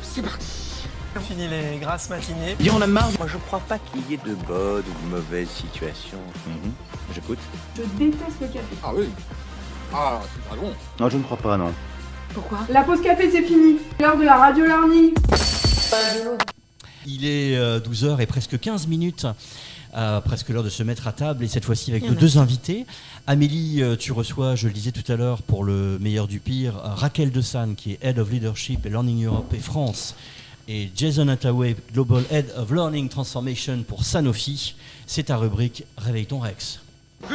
C'est parti. Fini les grasses matinées. Il y en a marre. Moi, je crois pas qu'il y ait de bonnes ou de mauvaises situations. J'écoute. Je déteste le café. Ah oui. Ah, c'est pas bon. Non, je ne crois pas, non. Pourquoi? La pause café, c'est fini. L'heure de la radio learning. Il est 12h et presque 15 minutes. Presque l'heure de se mettre à table, et cette fois-ci avec nos deux invités. Amélie, tu reçois, je le disais tout à l'heure, pour le meilleur du pire, Raquel Desanne, qui est Head of Leadership et Learning Europe et France, et Jason Hathaway, Global Head of Learning Transformation pour Sanofi. C'est ta rubrique Réveille ton Rex. Good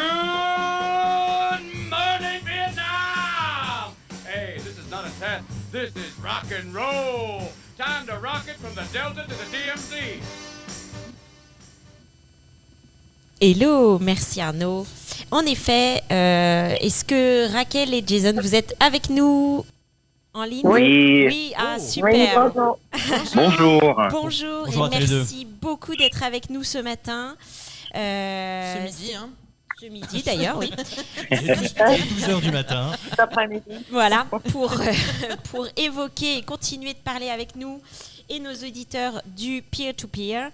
morning, Vietnam! Hey, this is not a test. This is rock and roll. Time to rock it from the Delta to the DMZ. Hello, merci Arnaud. En effet, est-ce que Raquel et Jason, vous êtes avec nous en ligne? Oui. Oui, super. Bonjour. Bonjour Bonjour et à tous les deux. merci beaucoup d'être avec nous ce matin. Ce midi, hein. Ce midi d'ailleurs, oui. 12h du matin. Cet après-midi. Voilà, pour évoquer et continuer de parler avec nous et nos auditeurs du peer-to-peer.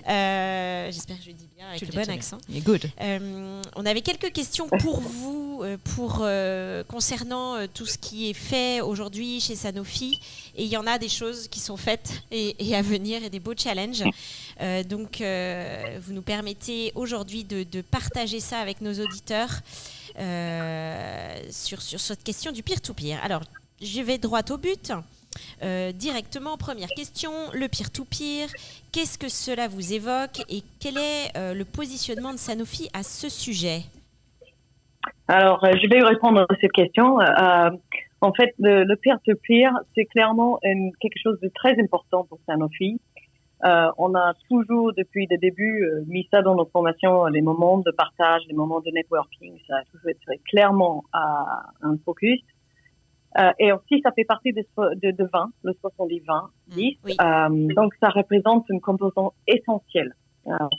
J'espère que je le dis bien avec le bon accent. Yeah, good. On avait quelques questions pour vous concernant tout ce qui est fait aujourd'hui chez Sanofi. Et il y en a des choses qui sont faites et à venir et des beaux challenges. Donc, vous nous permettez aujourd'hui de partager ça avec nos auditeurs sur cette question du peer-to-peer. Alors, je vais droit au but. Directement, première question, le peer-to-peer, qu'est-ce que cela vous évoque et quel est le positionnement de Sanofi à ce sujet? Alors, je vais répondre à cette question. En fait, le peer-to-peer, c'est clairement quelque chose de très important pour Sanofi. On a toujours, depuis le début, mis ça dans nos formations, les moments de partage, les moments de networking. Ça a toujours été clairement un focus. Et aussi, ça fait partie de vin, le 70-20. Oui. Donc, ça représente une composante essentielle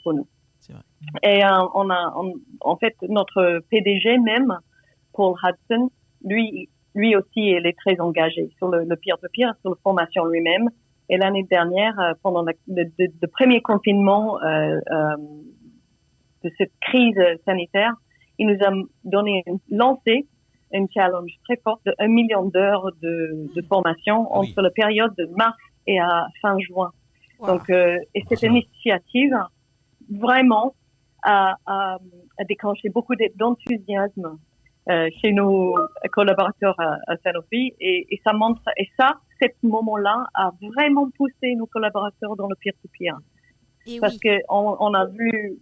pour nous. C'est vrai. Et en fait, notre PDG même, Paul Hudson, lui aussi, il est très engagé sur le peer-to-peer, sur la formation lui-même. Et l'année dernière, pendant le premier confinement de cette crise sanitaire, il nous a lancé un challenge très fort de 1 million d'heures de formation entre la période de mars et à fin juin. Wow. Donc, et cette initiative vraiment a déclenché beaucoup d'enthousiasme chez nos collaborateurs à Sanofi et ça montre, ce moment-là a vraiment poussé nos collaborateurs dans le peer-to-peer. Parce que on a vu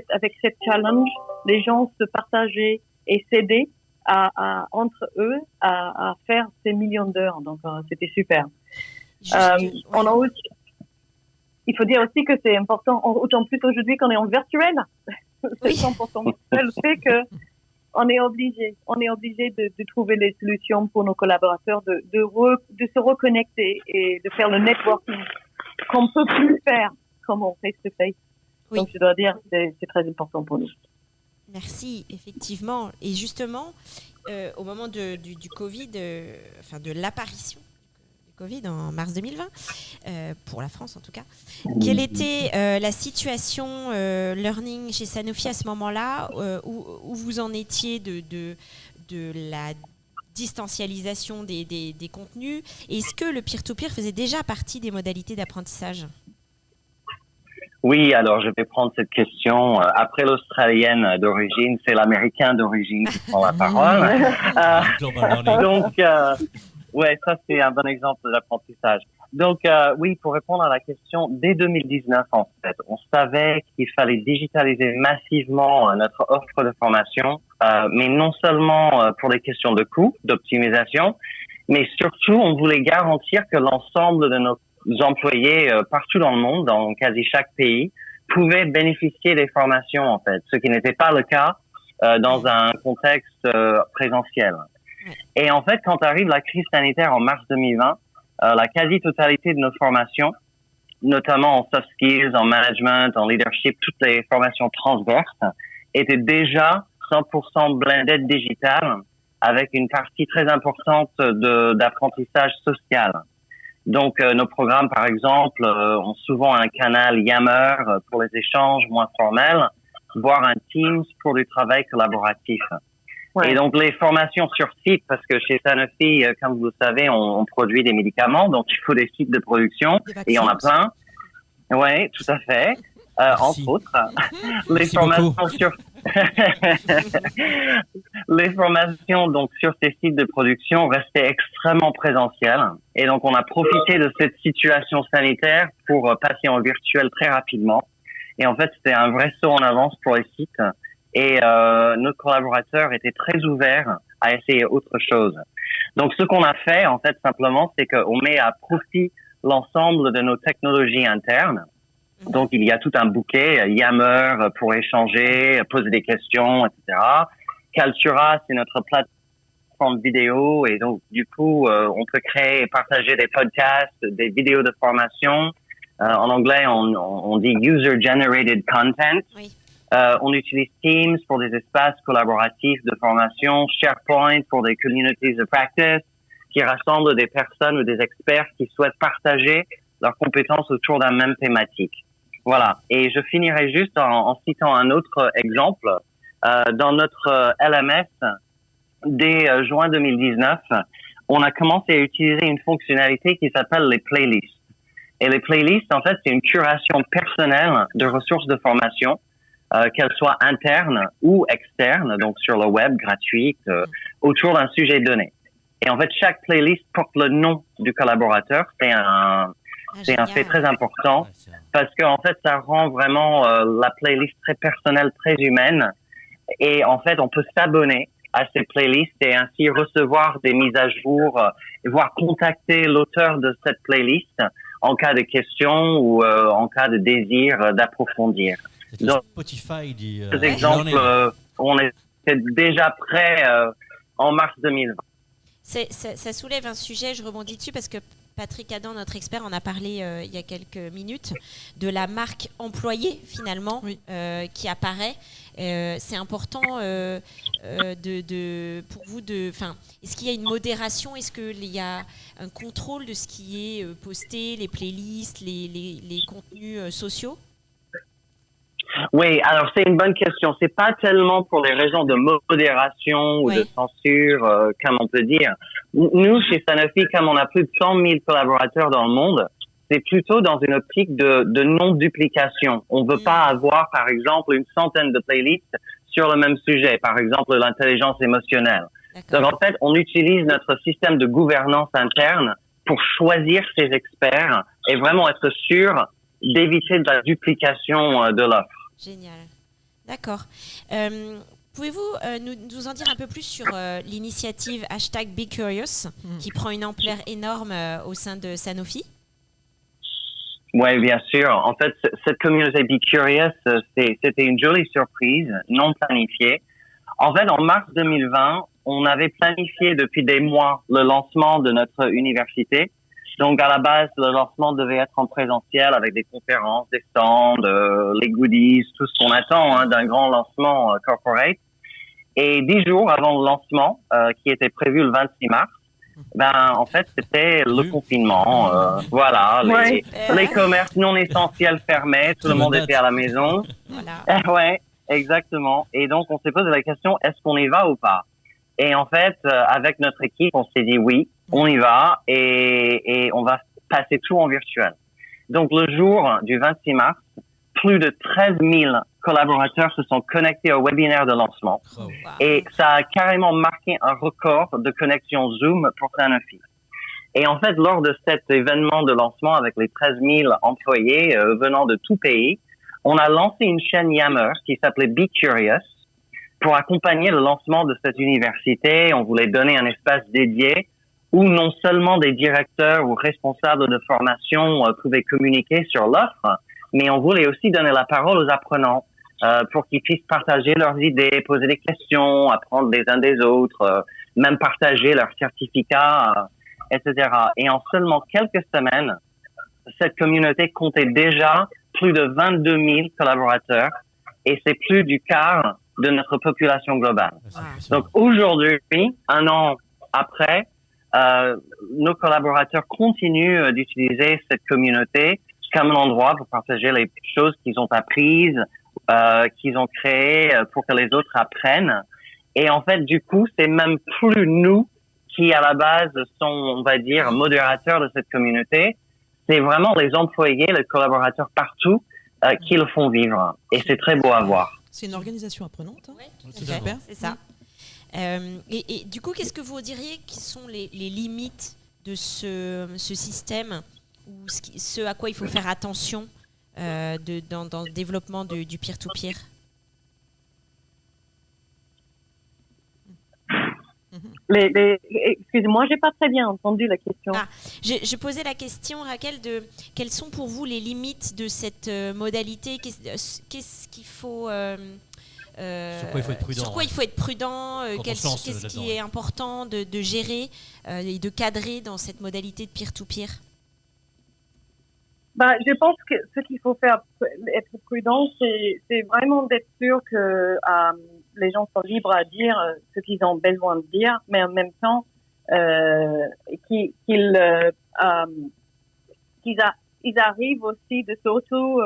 avec cette challenge, les gens se partageaient et s'aidaient entre eux à faire ces millions d'heures. Donc, c'était super. On a aussi, il faut dire aussi que c'est important, autant plus aujourd'hui qu'on est en virtuel. C'est important. Le fait que on est obligé de trouver les solutions pour nos collaborateurs, de se reconnecter et de faire le networking qu'on peut plus faire comme en face-to-face. Oui. Donc, je dois dire, c'est très important pour nous. Merci, effectivement. Et justement, au moment du Covid, de l'apparition du Covid en mars 2020, pour la France en tout cas, quelle était la situation learning chez Sanofi à ce moment-là, où vous en étiez de la distancialisation des contenus? Est-ce que le peer-to-peer faisait déjà partie des modalités d'apprentissage? Oui, alors je vais prendre cette question. Après l'Australienne d'origine, c'est l'Américain d'origine qui prend la parole. Donc, ouais, ça c'est un bon exemple d'apprentissage. Donc, oui, pour répondre à la question, dès 2019, en fait, on savait qu'il fallait digitaliser massivement notre offre de formation, mais non seulement pour des questions de coût, d'optimisation, mais surtout, on voulait garantir que l'ensemble de nos employés partout dans le monde, dans quasi chaque pays, pouvaient bénéficier des formations, en fait, ce qui n'était pas le cas dans un contexte présentiel. Et en fait, quand arrive la crise sanitaire en mars 2020, la quasi-totalité de nos formations, notamment en soft skills, en management, en leadership, toutes les formations transverses, étaient déjà 100% blended digital avec une partie très importante d'apprentissage social. Donc, nos programmes, par exemple, ont souvent un canal Yammer pour les échanges moins formels, voire un Teams pour du travail collaboratif. Ouais. Et donc, les formations sur site, parce que chez Sanofi, comme vous le savez, on produit des médicaments, donc il faut des sites de production, et il y en a plein. Oui, tout à fait. Entre autres, les formations sur les formations donc sur ces sites de production restaient extrêmement présentielles, et donc on a profité de cette situation sanitaire pour passer en virtuel très rapidement. Et en fait, c'était un vrai saut en avance pour les sites, et nos collaborateurs étaient très ouverts à essayer autre chose. Donc, ce qu'on a fait, en fait, simplement, c'est qu'on met à profit l'ensemble de nos technologies internes. Donc, il y a tout un bouquet, Yammer pour échanger, poser des questions, etc. Kaltura, c'est notre plateforme vidéo, et donc, du coup, on peut créer et partager des podcasts, des vidéos de formation. En anglais, on dit user-generated content. Oui. On utilise Teams pour des espaces collaboratifs de formation, SharePoint pour des communities of practice qui rassemblent des personnes ou des experts qui souhaitent partager leurs compétences autour d'un même thématique. Voilà. Et je finirai juste en citant un autre exemple. Dans notre LMS, dès juin 2019, on a commencé à utiliser une fonctionnalité qui s'appelle les playlists. Et les playlists, en fait, c'est une curation personnelle de ressources de formation, qu'elles soient internes ou externes, donc sur le web, gratuites, autour d'un sujet donné. Et en fait, chaque playlist porte le nom du collaborateur. C'est un fait très important parce que en fait, ça rend vraiment la playlist très personnelle, très humaine. Et en fait, on peut s'abonner à ces playlists et ainsi recevoir des mises à jour, voire contacter l'auteur de cette playlist en cas de questions ou en cas de désir d'approfondir. Donc, Spotify dit. Cet exemple, on était déjà prêt en mars 2020. Ça soulève un sujet, je rebondis dessus parce que Patrick Adam, notre expert, en a parlé il y a quelques minutes, de la marque employée finalement, oui. Qui apparaît. C'est important pour vous est-ce qu'il y a une modération, est-ce qu'il y a un contrôle de ce qui est posté, les playlists, les contenus sociaux? Oui, alors c'est une bonne question. C'est pas tellement pour les raisons de modération ou de censure, comme on peut dire. Nous, chez Sanofi, comme on a plus de 100 000 collaborateurs dans le monde, c'est plutôt dans une optique de non-duplication. On veut pas avoir, par exemple, une centaine de playlists sur le même sujet, par exemple l'intelligence émotionnelle. Donc en fait, on utilise notre système de gouvernance interne pour choisir ces experts et vraiment être sûr d'éviter de la duplication de l'offre. Génial. D'accord. Pouvez-vous nous en dire un peu plus sur l'initiative #BeCurious qui prend une ampleur énorme au sein de Sanofi? Oui, bien sûr. En fait, cette communauté BeCurious, c'était une jolie surprise, non planifiée. En fait, en mars 2020, on avait planifié depuis des mois le lancement de notre université. Donc, à la base, le lancement devait être en présentiel avec des conférences, des stands, les goodies, tout ce qu'on attend d'un grand lancement corporate. Et 10 jours avant le lancement, qui était prévu le 26 mars, en fait, c'était le confinement. Voilà, les commerces non essentiels fermés, tout le monde était à la maison. Voilà. Ouais, exactement. Et donc, on s'est posé la question, est-ce qu'on y va ou pas? Et en fait, avec notre équipe, on s'est dit oui, on y va et on va passer tout en virtuel. Donc, le jour du 26 mars, plus de 13 000 collaborateurs se sont connectés au webinaire de lancement. Oh, wow. Et ça a carrément marqué un record de connexion Zoom pour Sanofi. Et en fait, lors de cet événement de lancement avec les 13 000 employés venant de tout pays, on a lancé une chaîne Yammer qui s'appelait BeCurious pour accompagner le lancement de cette université. On voulait donner un espace dédié où non seulement des directeurs ou responsables de formation pouvaient communiquer sur l'offre, mais on voulait aussi donner la parole aux apprenants pour qu'ils puissent partager leurs idées, poser des questions, apprendre les uns des autres, même partager leurs certificats, etc. Et en seulement quelques semaines, cette communauté comptait déjà plus de 22 000 collaborateurs et c'est plus du quart de notre population globale. Ah, Donc aujourd'hui, 1 an après, nos collaborateurs continuent d'utiliser cette communauté comme un endroit pour partager les choses qu'ils ont apprises, qu'ils ont créées pour que les autres apprennent. Et en fait, du coup, c'est même plus nous qui, à la base, sont, on va dire, modérateurs de cette communauté. C'est vraiment les employés, les collaborateurs partout qui le font vivre. Et c'est très beau à voir. C'est une organisation apprenante. Hein. Ouais, C'est super, c'est ça. Et du coup, qu'est-ce que vous diriez qui sont les limites de ce système ou ce à quoi il faut faire attention dans le développement du peer-to-peer? Excusez-moi, j'ai pas très bien entendu la question. Je posais la question, Raquel, de quelles sont pour vous les limites de cette modalité? Qu'est-ce qu'il faut sur quoi il faut être prudent, sur quoi il faut être prudent, qu'est-ce qui est important de gérer et de cadrer dans cette modalité de peer-to-peer? Je pense que ce qu'il faut faire, être prudent, c'est vraiment d'être sûr que les gens sont libres à dire ce qu'ils ont besoin de dire, mais en même temps qu'ils arrivent aussi de s'auto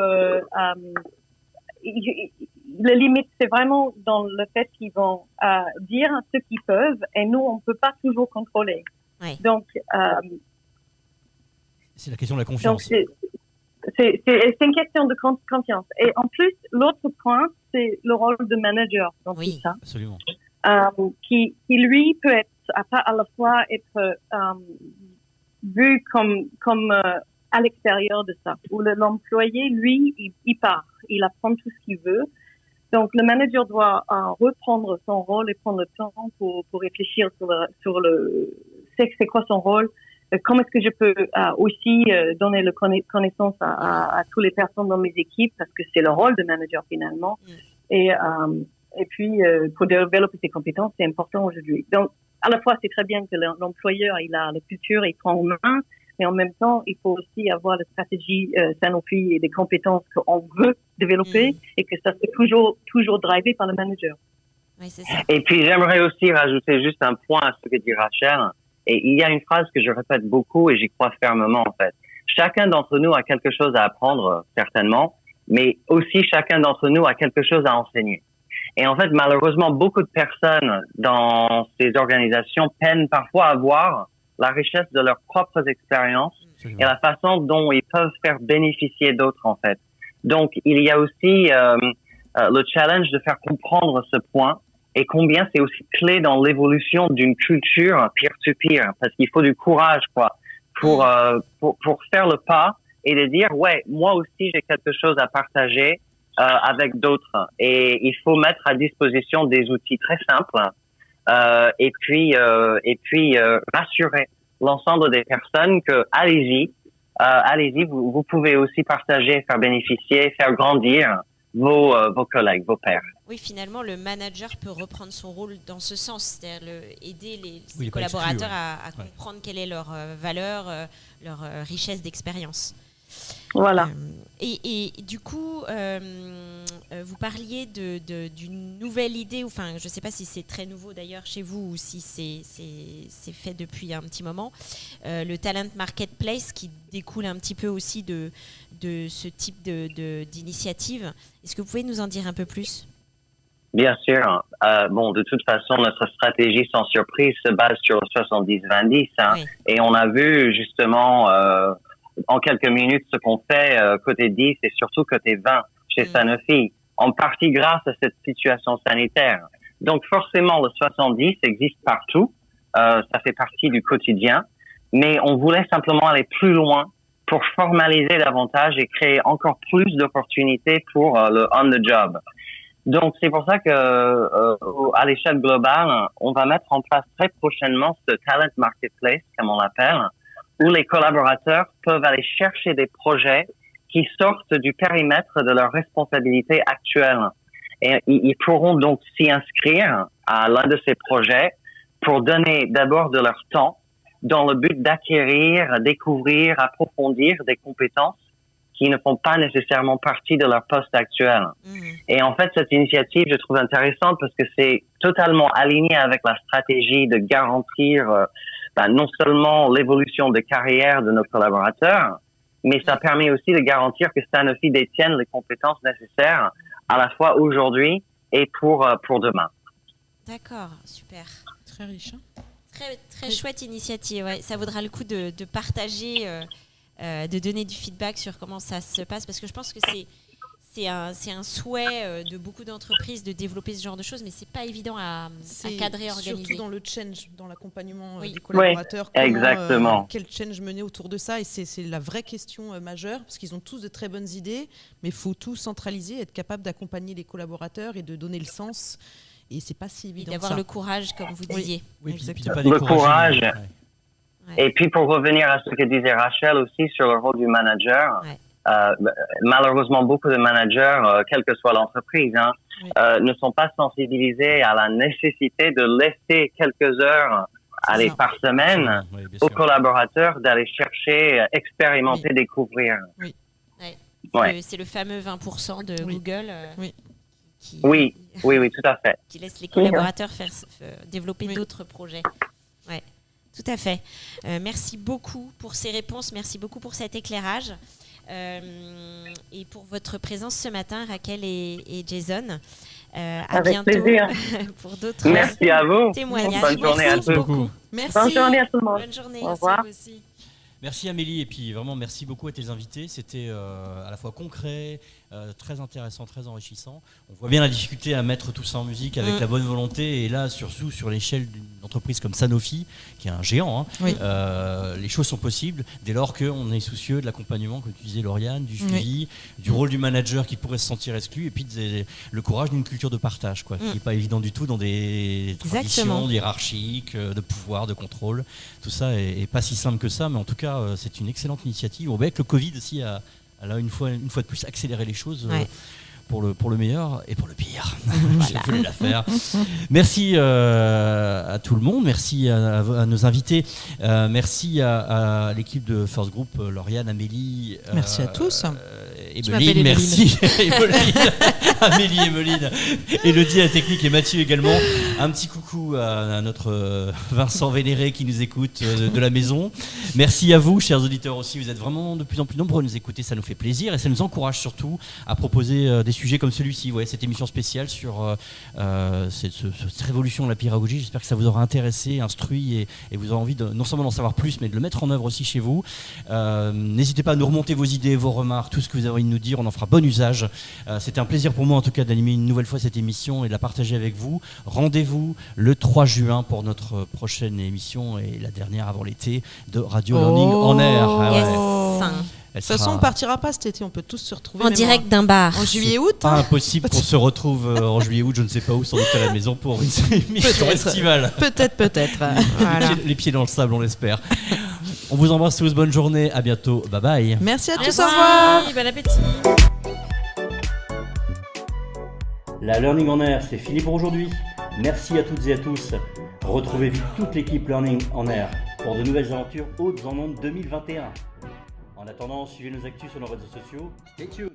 la limite, c'est vraiment dans le fait qu'ils vont dire ce qu'ils peuvent, et nous, on peut pas toujours contrôler. Ouais. Donc, c'est la question de la confiance. Donc c'est une question de confiance. Et en plus, l'autre point, c'est le rôle de manager dans tout ça. Absolument. Qui lui peut être à la fois être vu comme à l'extérieur de ça, où l'employé, lui, il part, il apprend tout ce qu'il veut. Donc, le manager doit reprendre son rôle et prendre le temps pour réfléchir sur c'est quoi son rôle, comment est-ce que je peux aussi donner la connaissance à toutes les personnes dans mes équipes, parce que c'est le rôle de manager finalement. Et puis, pour développer ses compétences, c'est important aujourd'hui. Donc, à la fois, c'est très bien que l'employeur, il a la culture, il prend en main, mais en même temps, il faut aussi avoir la stratégie Sanofi et des compétences qu'on veut développer et que ça soit toujours drivé par le manager. Oui, c'est ça. Et puis, j'aimerais aussi rajouter juste un point à ce que dit Rachel. Et il y a une phrase que je répète beaucoup et j'y crois fermement, en fait. Chacun d'entre nous a quelque chose à apprendre, certainement, mais aussi chacun d'entre nous a quelque chose à enseigner. Et en fait, malheureusement, beaucoup de personnes dans ces organisations peinent parfois à voir la richesse de leurs propres expériences et la façon dont ils peuvent faire bénéficier d'autres, en fait. Donc, il y a aussi le challenge de faire comprendre ce point et combien c'est aussi clé dans l'évolution d'une culture peer-to-peer, parce qu'il faut du courage, quoi, pour faire le pas et de dire, ouais, moi aussi, j'ai quelque chose à partager avec d'autres. Et il faut mettre à disposition des outils très simples et puis rassurer l'ensemble des personnes que allez-y, vous pouvez aussi partager, faire bénéficier, faire grandir vos collègues, vos pairs. Oui, finalement, le manager peut reprendre son rôle dans ce sens, c'est-à-dire aider les exclu, collaborateurs à comprendre quelle est leur valeur, leur richesse d'expérience. Voilà. Et du coup, vous parliez d'une nouvelle idée, enfin, je ne sais pas si c'est très nouveau d'ailleurs chez vous ou si c'est fait depuis un petit moment, le Talent Marketplace qui découle un petit peu aussi de ce type d'initiative. Est-ce que vous pouvez nous en dire un peu plus ? Bien sûr. De toute façon, notre stratégie sans surprise se base sur le 70-20-10. Oui. Et on a vu justement en quelques minutes ce qu'on fait côté 10 et surtout côté 20 chez Sanofi, en partie grâce à cette situation sanitaire. Donc forcément, le 70 existe partout. Ça fait partie du quotidien. Mais on voulait simplement aller plus loin pour formaliser davantage et créer encore plus d'opportunités pour le on the job. Donc, c'est pour ça que à l'échelle globale, on va mettre en place très prochainement ce Talent Marketplace, comme on l'appelle, où les collaborateurs peuvent aller chercher des projets qui sortent du périmètre de leur responsabilité actuelle. Et ils pourront donc s'y inscrire à l'un de ces projets pour donner d'abord de leur temps dans le but d'acquérir, découvrir, approfondir des compétences qui ne font pas nécessairement partie de leur poste actuel. Et en fait, cette initiative, je trouve intéressante parce que c'est totalement aligné avec la stratégie de garantir non seulement l'évolution de carrière de nos collaborateurs, mais ça permet aussi de garantir que Sanofi détienne les compétences nécessaires à la fois aujourd'hui et pour demain. D'accord, super. Très riche. Hein. Très chouette initiative. Ouais. Ça vaudra le coup de partager, de donner du feedback sur comment ça se passe, parce que je pense que c'est un souhait de beaucoup d'entreprises de développer ce genre de choses, mais c'est pas évident à cadrer, organiser. Surtout dans le change, dans l'accompagnement des Oui, collaborateurs. exactement. Quel change mener autour de ça, et c'est la vraie question majeure, parce qu'ils ont tous de très bonnes idées, mais il faut tout centraliser, être capable d'accompagner les collaborateurs et de donner le sens. Et c'est pas si évident. Et d'avoir le courage, comme vous disiez. Oui, exactement. Le courage. Et puis pour revenir à ce que disait Rachel aussi sur le rôle du manager, malheureusement beaucoup de managers, quelle que soit l'entreprise, ne sont pas sensibilisés à la nécessité de laisser quelques heures par semaine aux collaborateurs d'aller chercher, expérimenter, découvrir. C'est le fameux 20% de Google. Oui, tout à fait. Qui laisse les collaborateurs développer d'autres projets. Ouais, tout à fait. Merci beaucoup pour ces réponses, merci beaucoup pour cet éclairage et pour votre présence ce matin, Raquel et Jason. À Avec bientôt plaisir. pour d'autres Merci à vous. témoignages. Bonne journée à tous. Beaucoup. Merci. Bonne journée à tout le monde. Bonne journée. Au revoir. Aussi. Merci Amélie, et puis vraiment merci beaucoup à tes invités. C'était à la fois concret, très intéressant, très enrichissant. On voit bien la difficulté à mettre tout ça en musique avec la bonne volonté, et là surtout sur l'échelle d'une entreprise comme Sanofi, qui est un géant, les choses sont possibles dès lors qu'on est soucieux de l'accompagnement, comme tu disais Lauriane, du suivi, du rôle du manager qui pourrait se sentir exclu, et puis le courage d'une culture de partage, qui n'est pas évident du tout dans des traditions hiérarchiques, de pouvoir, de contrôle. Tout ça est pas si simple que ça, mais en tout cas c'est une excellente initiative. On voit que le Covid aussi a une fois de plus accéléré les choses pour le meilleur et pour le pire. J'ai voulu la faire. Merci à tout le monde, merci à nos invités, merci à l'équipe de First Group, Lauriane, Amélie. Merci à tous. Emeline, merci. Amélie, Emeline, Elodie à la technique et Mathieu également. Un petit coucou à notre Vincent Vénéré qui nous écoute de la maison. Merci à vous, chers auditeurs aussi. Vous êtes vraiment de plus en plus nombreux à nous écouter. Ça nous fait plaisir et ça nous encourage surtout à proposer des sujets comme celui-ci. Cette émission spéciale sur cette révolution de la pédagogie. J'espère que ça vous aura intéressé, instruit et vous aurez envie non seulement d'en savoir plus, mais de le mettre en œuvre aussi chez vous. N'hésitez pas à nous remonter vos idées, vos remarques, tout ce que vous avez envie de nous dire. On en fera bon usage. C'était un plaisir pour moi en tout cas d'animer une nouvelle fois cette émission et de la partager avec vous. Rendez-vous le 3 juin pour notre prochaine émission et la dernière avant l'été de Radio Learning en air. De toute façon, on ne partira pas cet été, on peut tous se retrouver en direct d'un bar. En juillet-août. Pas impossible qu'on se retrouve en juillet-août, je ne sais pas où, sans doute à la maison pour une émission estivale. Peut-être. Les pieds dans le sable, on l'espère. On vous embrasse tous, bonne journée, à bientôt, bye bye. Merci à tous, au revoir. Bon appétit. La Learning en Air, c'est fini pour aujourd'hui. Merci à toutes et à tous. Retrouvez vite toute l'équipe Learning en Air pour de nouvelles aventures hautes en ondes 2021. En attendant, suivez nos actus sur nos réseaux sociaux. Stay tuned.